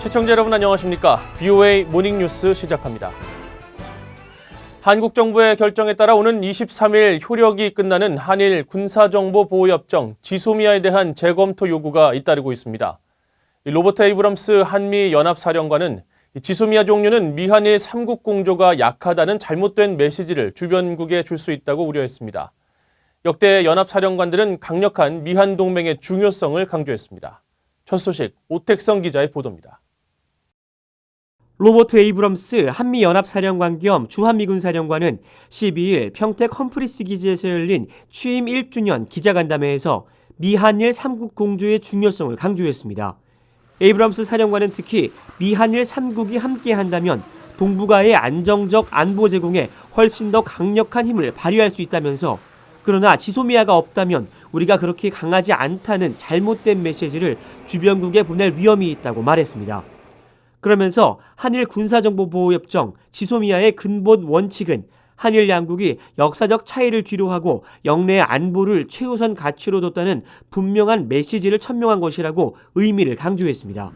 시청자 여러분 안녕하십니까? VOA 모닝뉴스 시작합니다. 한국 정부의 결정에 따라 오는 23일 효력이 끝나는 한일 군사정보보호협정 지소미아에 대한 재검토 요구가 잇따르고 있습니다. 로버트 에이브럼스 한미연합사령관은 지소미아 종료는 미한일 3국 공조가 약하다는 잘못된 메시지를 주변국에 줄 수 있다고 우려했습니다. 역대 연합사령관들은 강력한 미한 동맹의 중요성을 강조했습니다. 첫 소식 오택성 기자의 보도입니다. 로버트 에이브럼스 한미연합사령관 겸 주한미군사령관은 12일 평택 험프리스 기지에서 열린 취임 1주년 기자간담회에서 미한일 3국 공조의 중요성을 강조했습니다. 에이브럼스 사령관은 특히 미한일 3국이 함께한다면 동북아의 안정적 안보 제공에 훨씬 더 강력한 힘을 발휘할 수 있다면서 그러나 지소미아가 없다면 우리가 그렇게 강하지 않다는 잘못된 메시지를 주변국에 보낼 위험이 있다고 말했습니다. 그러면서 한일 군사정보보호협정 지소미아의 근본 원칙은 한일 양국이 역사적 차이를 뒤로하고 영내 안보를 최우선 가치로 뒀다는 분명한 메시지를 천명한 것이라고 의미를 강조했습니다.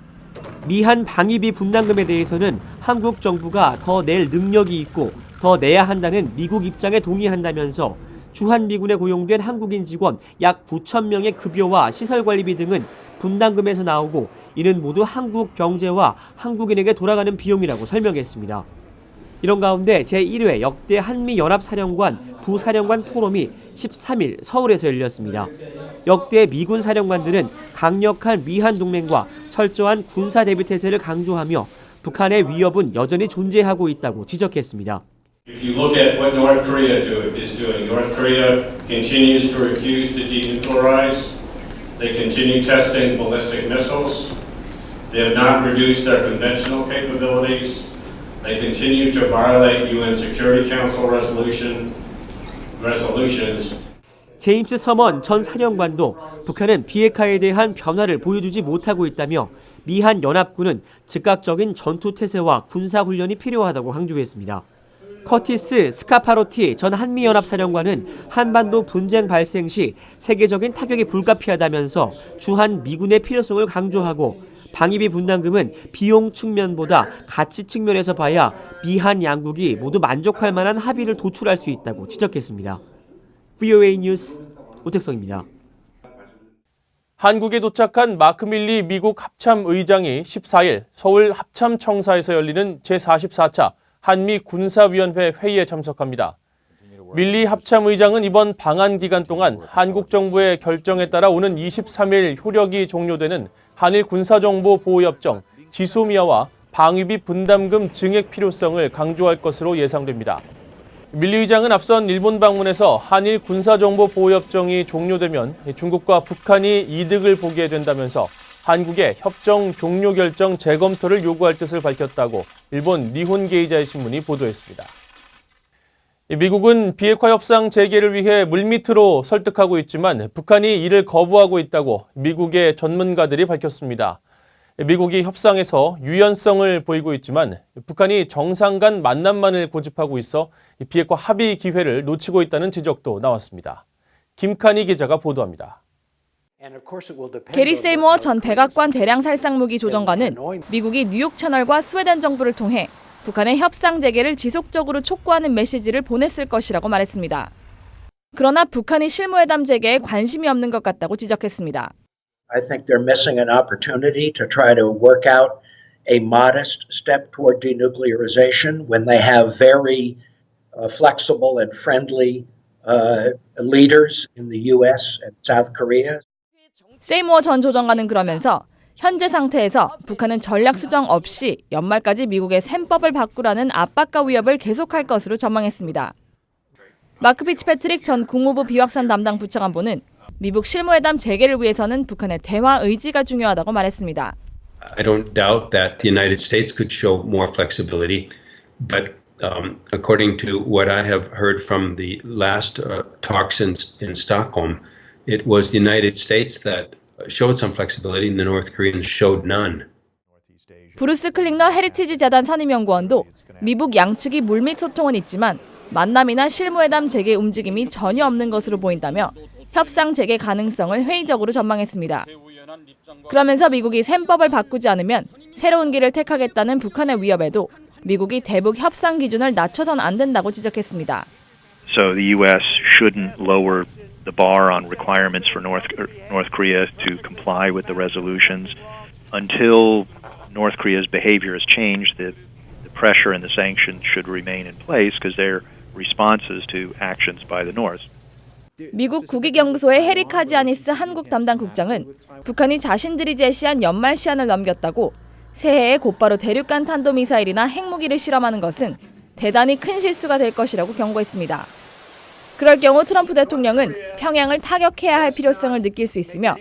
미한 방위비 분담금에 대해서는 한국 정부가 더 낼 능력이 있고 더 내야 한다는 미국 입장에 동의한다면서 주한미군에 고용된 한국인 직원 약 9,000명의 급여와 시설관리비 등은 분담금에서 나오고 이는 모두 한국 경제와 한국인에게 돌아가는 비용이라고 설명했습니다. 이런 가운데 제1회 역대 한미연합사령관 부사령관 포럼이 13일 서울에서 열렸습니다. 역대 미군 사령관들은 강력한 미한 동맹과 철저한 군사 대비 태세를 강조하며 북한의 위협은 여전히 존재하고 있다고 지적했습니다. If you look at what North Korea is doing, North Korea continues to refuse to denuclearize. They continue testing ballistic missiles. They have not reduced their conventional capabilities. They continue to violate UN Security Council resolutions. 제임스 서먼 전 사령관도 북한은 비핵화에 대한 변화를 보여주지 못하고 있다며 미한 연합군은 즉각적인 전투 태세와 군사 훈련이 필요하다고 강조했습니다. 커티스 스카파로티 전 한미연합사령관은 한반도 분쟁 발생 시 세계적인 타격이 불가피하다면서 주한 미군의 필요성을 강조하고 방위비 분담금은 비용 측면보다 가치 측면에서 봐야 미한 양국이 모두 만족할 만한 합의를 도출할 수 있다고 지적했습니다. VOA 뉴스 오택성입니다. 한국에 도착한 마크 밀리 미국 합참의장이 14일 서울 합참청사에서 열리는 제44차 한미 군사위원회 회의에 참석합니다. 밀리 합참의장은 이번 방한 기간 동안 한국 정부의 결정에 따라 오는 23일 효력이 종료되는 한일 군사정보보호협정 지소미아와 방위비 분담금 증액 필요성을 강조할 것으로 예상됩니다. 밀리 의장은 앞선 일본 방문에서 한일 군사정보보호협정이 종료되면 중국과 북한이 이득을 보게 된다면서 한국의 협정 종료 결정 재검토를 요구할 뜻을 밝혔다고 일본 니혼게이자의 신문이 보도했습니다. 미국은 비핵화 협상 재개를 위해 물밑으로 설득하고 있지만 북한이 이를 거부하고 있다고 미국의 전문가들이 밝혔습니다. 미국이 협상에서 유연성을 보이고 있지만 북한이 정상 간 만남만을 고집하고 있어 비핵화 합의 기회를 놓치고 있다는 지적도 나왔습니다. 김칸희 기자가 보도합니다. 게리 세이모어 전 백악관 대량살상무기 조정관은 미국이 뉴욕 채널과 스웨덴 정부를 통해 북한의 협상 재개를 지속적으로 촉구하는 메시지를 보냈을 것이라고 말했습니다. 그러나 북한이 실무회담 재개에 관심이 없는 것 같다고 지적했습니다. I think they're missing an opportunity to try to work out a modest step toward denuclearization when they have very flexible and friendly leaders in the U.S. and South Korea. 세이모어 전 조정관은 그러면서 현재 상태에서 북한은 전략 수정 없이 연말까지 미국의 셈법을 바꾸라는 압박과 위협을 계속할 것으로 전망했습니다. 마크 피츠패트릭 전 국무부 비확산 담당 부차관보는 미국 실무회담 재개를 위해서는 북한의 대화 의지가 중요하다고 말했습니다. I don't doubt that the United States could show more flexibility, but according to what I have heard from the last talks in Stockholm, it was the United States that showed some flexibility and the North Koreans showed none. 브루스 클링너 헤리티지 재단 선임연구원도 미국 양측이 물밑 소통은 있지만 만남이나 실무회담 재개 움직임이 전혀 없는 것으로 보인다며 협상 재개 가능성을 회의적으로 전망했습니다. 그러면서 미국이 셈법을 바꾸지 않으면 새로운 길을 택하겠다는 북한의 위협에도 미국이 대북 협상 기준을 낮춰선 안 된다고 지적했습니다. So the U.S. shouldn't lower the bar on requirements for North Korea to comply with the resolutions until North Korea's behavior has changed. The pressure and the sanctions should remain in place because they're responses to actions by the North. 미국 국익연구소의 해리 카지아니스 한국 담당 국장은 북한이 자신들이 제시한 연말 시한을 넘겼다고 새해에 곧바로 대륙간 탄도미사일이나 핵무기를 실험하는 것은 대단히 큰 실수가 될 것이라고 경고했습니다. 그럴 경우 트럼프 대통령은 평양을 타격해야 할 필요성을 느낄 수 있으며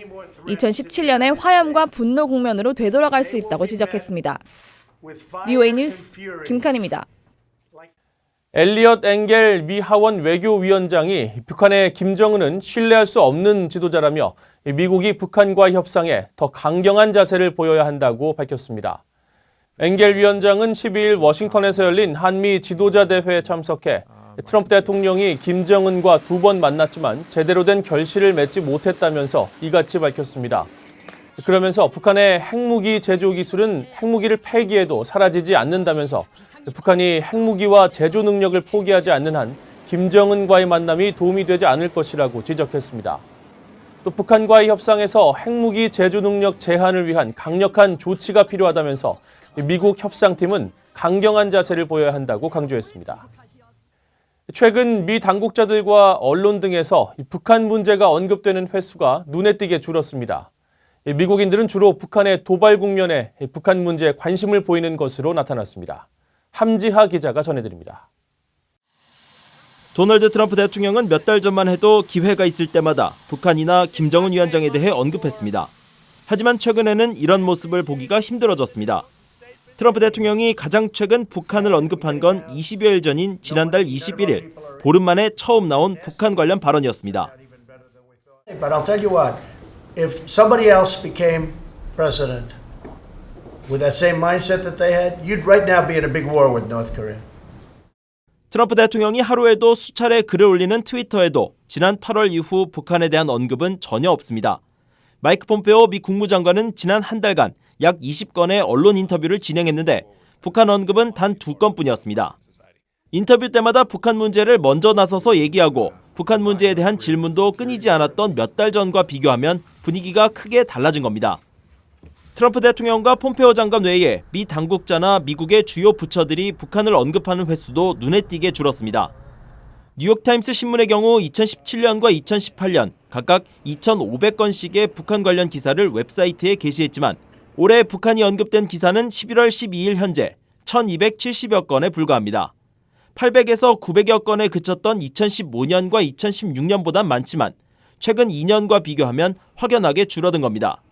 2017년의 화염과 분노 국면으로 되돌아갈 수 있다고 지적했습니다. VOA 뉴스 김칸입니다. 엘리엇 엥겔 미 하원 외교위원장이 북한의 김정은은 신뢰할 수 없는 지도자라며 미국이 북한과 협상에 더 강경한 자세를 보여야 한다고 밝혔습니다. 엥겔 위원장은 12일 워싱턴에서 열린 한미 지도자 대회에 참석해 트럼프 대통령이 김정은과 2번 만났지만 제대로 된 결실을 맺지 못했다면서 이같이 밝혔습니다. 그러면서 북한의 핵무기 제조 기술은 핵무기를 폐기해도 사라지지 않는다면서 북한이 핵무기와 제조 능력을 포기하지 않는 한 김정은과의 만남이 도움이 되지 않을 것이라고 지적했습니다. 또 북한과의 협상에서 핵무기 제조 능력 제한을 위한 강력한 조치가 필요하다면서 미국 협상팀은 강경한 자세를 보여야 한다고 강조했습니다. 최근 미 당국자들과 언론 등에서 북한 문제가 언급되는 횟수가 눈에 띄게 줄었습니다. 미국인들은 주로 북한의 도발 국면에 북한 문제에 관심을 보이는 것으로 나타났습니다. 함지하 기자가 전해드립니다. 도널드 트럼프 대통령은 몇 달 전만 해도 기회가 있을 때마다 북한이나 김정은 위원장에 대해 언급했습니다. 하지만 최근에는 이런 모습을 보기가 힘들어졌습니다. 트럼프 대통령이 가장 최근 북한을 언급한 건 20여일 전인 지난달 21일, 보름 만에 처음 나온 북한 관련 발언이었습니다. But I'll tell you what, if somebody else became president with that same mindset that they had, you'd right now be in a big war with North Korea. 트럼프 대통령이 하루에도 수차례 글을 올리는 트위터에도 지난 8월 이후 북한에 대한 언급은 전혀 없습니다. 마이크 폼페오 미 국무장관은 지난 한 달간 약 20건의 언론 인터뷰를 진행했는데 북한 언급은 단 2건뿐이었습니다. 인터뷰 때마다 북한 문제를 먼저 나서서 얘기하고 북한 문제에 대한 질문도 끊이지 않았던 몇 달 전과 비교하면 분위기가 크게 달라진 겁니다. 트럼프 대통령과 폼페오 장관 외에 미 당국자나 미국의 주요 부처들이 북한을 언급하는 횟수도 눈에 띄게 줄었습니다. 뉴욕타임스 신문의 경우 2017년과 2018년 각각 2,500건씩의 북한 관련 기사를 웹사이트에 게시했지만 올해 북한이 언급된 기사는 11월 12일 현재 1,270여 건에 불과합니다. 800에서 900여 건에 그쳤던 2015년과 2016년보단 많지만 최근 2년과 비교하면 확연하게 줄어든 겁니다.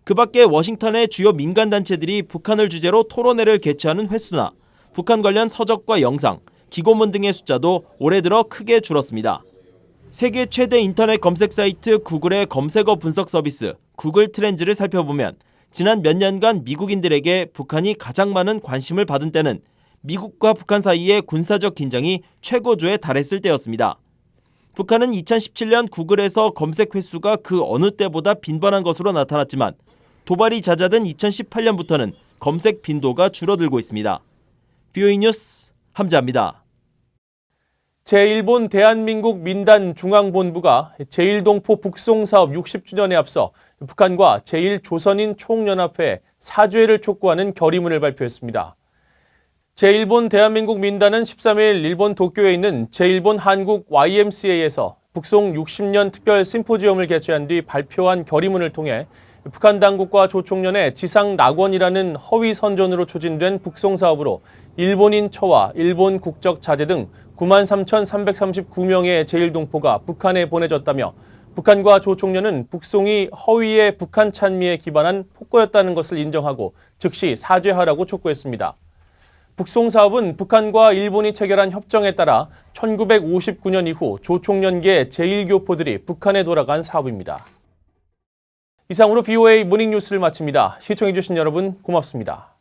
그 밖에 워싱턴의 주요 민간단체들이 북한을 주제로 토론회를 개최하는 횟수나 북한 관련 서적과 영상, 기고문 등의 숫자도 올해 들어 크게 줄었습니다. 세계 최대 인터넷 검색 사이트 구글의 검색어 분석 서비스 구글 트렌즈를 살펴보면 지난 몇 년간 미국인들에게 북한이 가장 많은 관심을 받은 때는 미국과 북한 사이의 군사적 긴장이 최고조에 달했을 때였습니다. 북한은 2017년 구글에서 검색 횟수가 그 어느 때보다 빈번한 것으로 나타났지만 도발이 잦아든 2018년부터는 검색 빈도가 줄어들고 있습니다. VOA 뉴스 함지아입니다. 제1본 대한민국 민단 중앙본부가 제1동포 북송사업 60주년에 앞서 북한과 제1조선인 총연합회에 사죄를 촉구하는 결의문을 발표했습니다. 제1본 대한민국 민단은 13일 일본 도쿄에 있는 제1본 한국 YMCA에서 북송 60년 특별 심포지엄을 개최한 뒤 발표한 결의문을 통해 북한 당국과 조총련의 지상 낙원이라는 허위 선전으로 추진된 북송 사업으로 일본인 처와 일본 국적 자제 등 93,339명의 제1동포가 북한에 보내졌다며 북한과 조총련은 북송이 허위의 북한 찬미에 기반한 폭거였다는 것을 인정하고 즉시 사죄하라고 촉구했습니다. 북송 사업은 북한과 일본이 체결한 협정에 따라 1959년 이후 조총련계 제1교포들이 북한에 돌아간 사업입니다. 이상으로 VOA 모닝뉴스를 마칩니다. 시청해주신 여러분 고맙습니다.